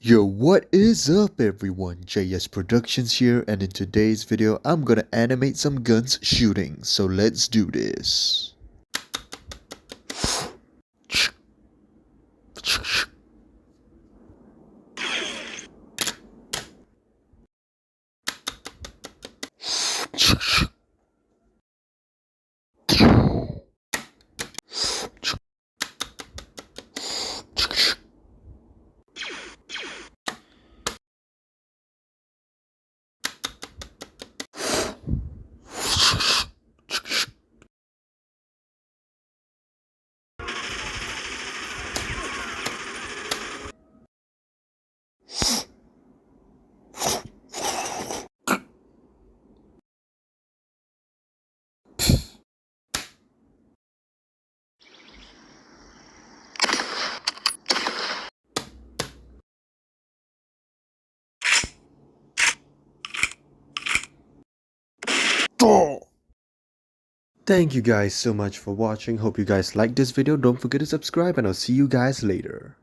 Yo, what is up everyone? JS Productions here, and in today's video I'm gonna animate some guns shooting, so let's do this. Thank you guys so much for watching. Hope you guys liked this video. Don't forget to subscribe and I'll see you guys later.